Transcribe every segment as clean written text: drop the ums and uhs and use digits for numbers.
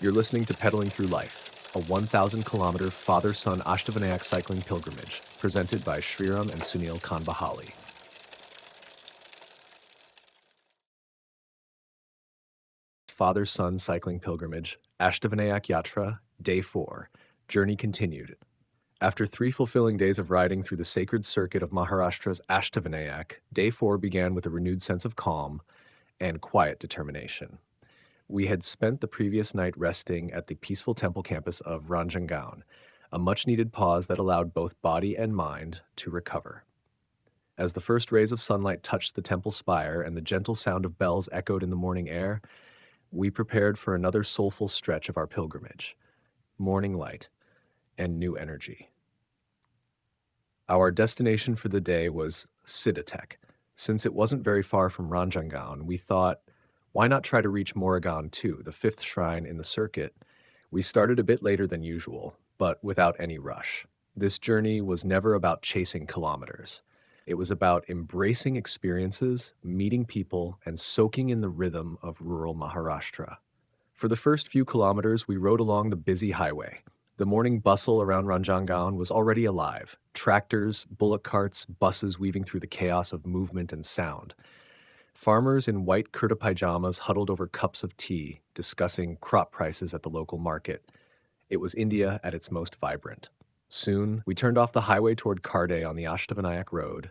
You're listening to Pedaling Through Life, a 1,000-kilometer father-son Ashtavanayak cycling pilgrimage, presented by Shriram and Sunil Kanbahali. Father-son cycling pilgrimage, Ashtavanayak Yatra, Day 4. Journey continued. After 3 fulfilling days of riding through the sacred circuit of Maharashtra's Ashtavanayak, Day 4 began with a renewed sense of calm and quiet determination. We had spent the previous night resting at the peaceful temple campus of Ranjangaon, a much-needed pause that allowed both body and mind to recover. As the first rays of sunlight touched the temple spire and the gentle sound of bells echoed in the morning air, we prepared for another soulful stretch of our pilgrimage, morning light and new energy. Our destination for the day was Siddhatek. Since it wasn't very far from Ranjangaon, we thought, why not try to reach Moragan too, the 5th shrine in the circuit? We started a bit later than usual, but without any rush. This journey was never about chasing kilometers. It was about embracing experiences, meeting people, and soaking in the rhythm of rural Maharashtra. For the first few kilometers, we rode along the busy highway. The morning bustle around Ranjangaon was already alive. Tractors, bullock carts, buses weaving through the chaos of movement and sound. Farmers in white kurta pajamas huddled over cups of tea, discussing crop prices at the local market. It was India at its most vibrant. Soon, we turned off the highway toward Karde on the Ashtavanayak Road,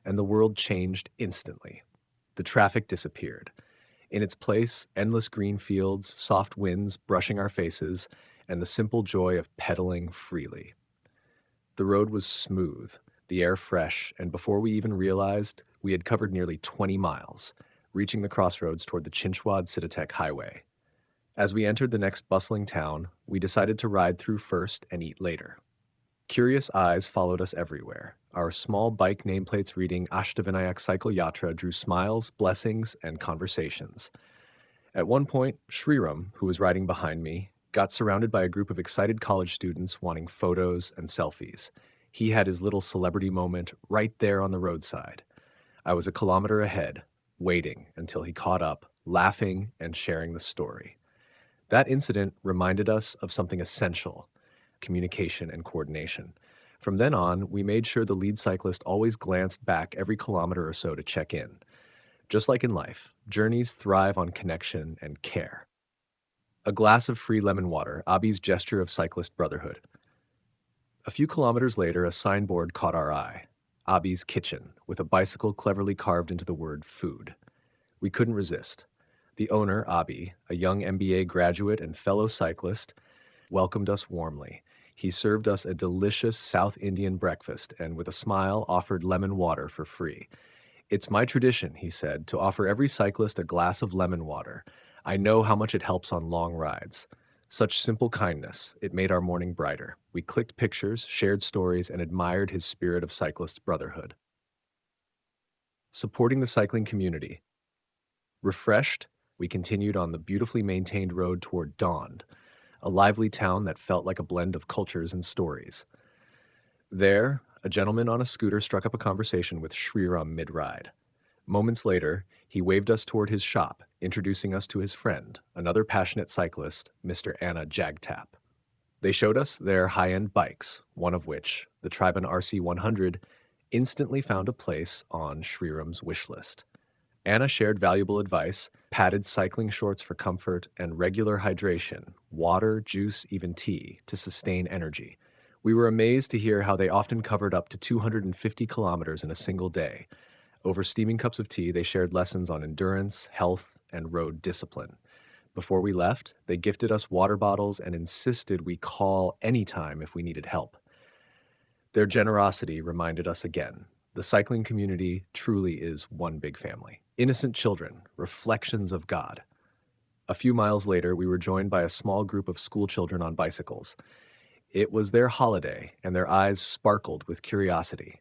and the world changed instantly. The traffic disappeared. In its place, endless green fields, soft winds brushing our faces, and the simple joy of pedaling freely. The road was smooth, the air fresh, and before we even realized, we had covered nearly 20 miles, reaching the crossroads toward the Chinchwad-Siddhatek highway. As we entered the next bustling town, we decided to ride through first and eat later. Curious eyes followed us everywhere. Our small bike nameplates reading Ashtavanayak Cycle Yatra drew smiles, blessings, and conversations. At one point, Shriram, who was riding behind me, got surrounded by a group of excited college students wanting photos and selfies. He had his little celebrity moment right there on the roadside. I was a kilometer ahead, waiting until he caught up, laughing and sharing the story. That incident reminded us of something essential: communication and coordination. From then on, we made sure the lead cyclist always glanced back every kilometer or so to check in. Just like in life, journeys thrive on connection and care. A glass of free lemon water, Abhi's gesture of cyclist brotherhood. A few kilometers later, a signboard caught our eye. Abhi's Kitchen, with a bicycle cleverly carved into the word food. We couldn't resist. The owner, Abhi, a young MBA graduate and fellow cyclist, welcomed us warmly. He served us a delicious South Indian breakfast and, with a smile, offered lemon water for free. "It's my tradition," he said, "to offer every cyclist a glass of lemon water. I know how much it helps on long rides." Such simple kindness, it made our morning brighter. We clicked pictures, shared stories, and admired his spirit of cyclist brotherhood. Supporting the cycling community. Refreshed, we continued on the beautifully maintained road toward Daund, a lively town that felt like a blend of cultures and stories. There, a gentleman on a scooter struck up a conversation with Shriram mid-ride. Moments later, he waved us toward his shop, introducing us to his friend, another passionate cyclist, Mr. Anna Jagtap. They showed us their high-end bikes, one of which, the Triben RC100, instantly found a place on Shriram's wish list. Anna shared valuable advice: padded cycling shorts for comfort, and regular hydration, water, juice, even tea, to sustain energy. We were amazed to hear how they often covered up to 250 kilometers in a single day. Over steaming cups of tea, they shared lessons on endurance, health, and road discipline. Before we left, they gifted us water bottles and insisted we call anytime if we needed help. Their generosity reminded us again: the cycling community truly is one big family. Innocent children, reflections of God. A few miles later, we were joined by a small group of school children on bicycles. It was their holiday, and their eyes sparkled with curiosity.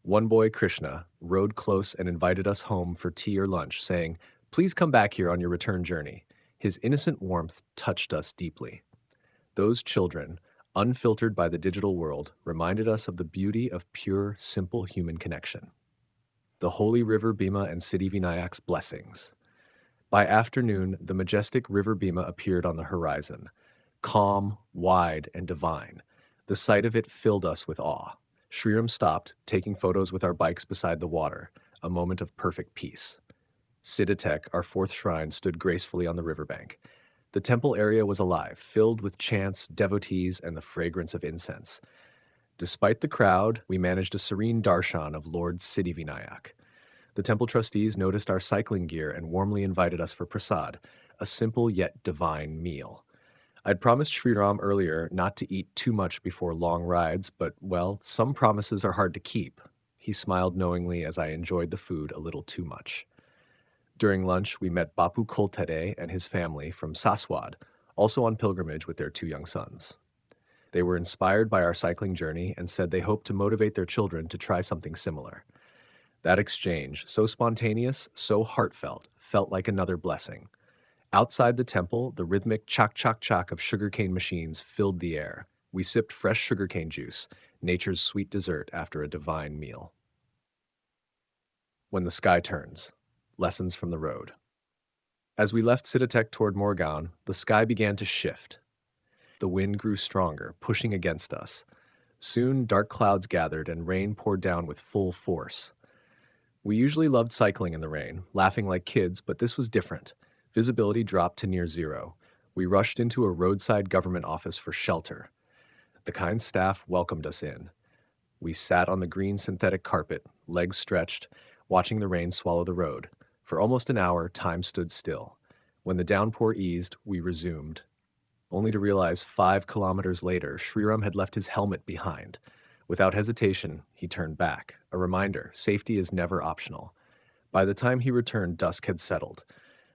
One boy, Krishna, rode close and invited us home for tea or lunch, saying, "Please come back here on your return journey." His innocent warmth touched us deeply. Those children, unfiltered by the digital world, reminded us of the beauty of pure, simple human connection. The holy river Bhima and Siddhi Vinayak's blessings. By afternoon, the majestic River Bhima appeared on the horizon, calm, wide, and divine. The sight of it filled us with awe. Sriram stopped, taking photos with our bikes beside the water, a moment of perfect peace. Siddhatek, our fourth shrine, stood gracefully on the riverbank. The temple area was alive, filled with chants, devotees, and the fragrance of incense. Despite the crowd, we managed a serene darshan of Lord Siddhivinayak. The temple trustees noticed our cycling gear and warmly invited us for prasad, a simple yet divine meal. I'd promised Sriram earlier not to eat too much before long rides, but, well, some promises are hard to keep. He smiled knowingly as I enjoyed the food a little too much. During lunch, we met Bapu Koltede and his family from Saswad, also on pilgrimage with their two young sons. They were inspired by our cycling journey and said they hoped to motivate their children to try something similar. That exchange, so spontaneous, so heartfelt, felt like another blessing. Outside the temple, the rhythmic chak-chak-chak of sugarcane machines filled the air. We sipped fresh sugarcane juice, nature's sweet dessert after a divine meal. When the sky turns. Lessons from the road. As we left Siddhatek toward Morgaon, the sky began to shift. The wind grew stronger, pushing against us. Soon, dark clouds gathered and rain poured down with full force. We usually loved cycling in the rain, laughing like kids, but this was different. Visibility dropped to near zero. We rushed into a roadside government office for shelter. The kind staff welcomed us in. We sat on the green synthetic carpet, legs stretched, watching the rain swallow the road. For almost an hour, time stood still. When the downpour eased, we resumed, only to realize 5 kilometers later, Sriram had left his helmet behind. Without hesitation, he turned back. A reminder, safety is never optional. By the time he returned, dusk had settled.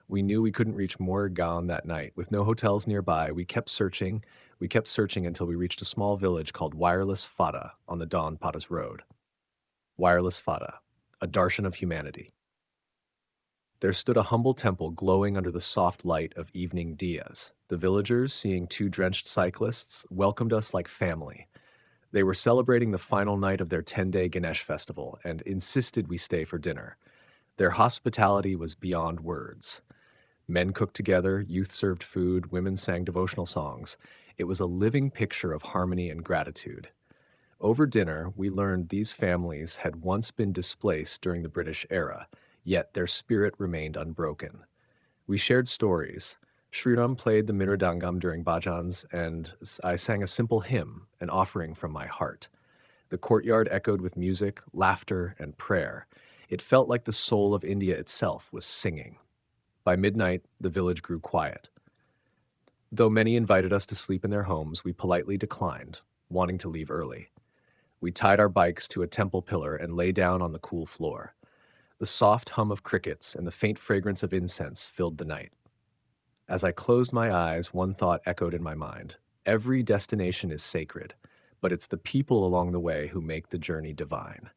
We knew we couldn't reach Morgaon that night. With no hotels nearby, we kept searching until we reached a small village called Wireless Fada on the Don Patas Road. Wireless Fada, a darshan of humanity. There stood a humble temple glowing under the soft light of evening diyas. The villagers, seeing 2 drenched cyclists, welcomed us like family. They were celebrating the final night of their 10-day Ganesh festival and insisted we stay for dinner. Their hospitality was beyond words. Men cooked together, youth served food, women sang devotional songs. It was a living picture of harmony and gratitude. Over dinner, we learned these families had once been displaced during the British era, yet their spirit remained unbroken. We shared stories. Sriram played the Miradangam during bhajans, and I sang a simple hymn, an offering from my heart. The courtyard echoed with music, laughter, and prayer. It felt like the soul of India itself was singing. By midnight, the village grew quiet. Though many invited us to sleep in their homes, we politely declined, wanting to leave early. We tied our bikes to a temple pillar and lay down on the cool floor. The soft hum of crickets and the faint fragrance of incense filled the night. As I closed my eyes, one thought echoed in my mind. Every destination is sacred, but it's the people along the way who make the journey divine.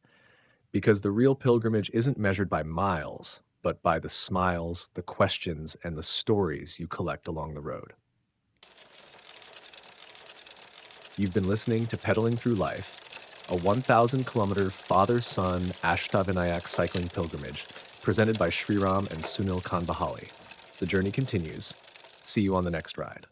Because the real pilgrimage isn't measured by miles, but by the smiles, the questions, and the stories you collect along the road. You've been listening to Pedaling Through Life, a 1,000-kilometer father-son Ashtavinayak cycling pilgrimage presented by Sriram and Sunil Kanbahali. The journey continues. See you on the next ride.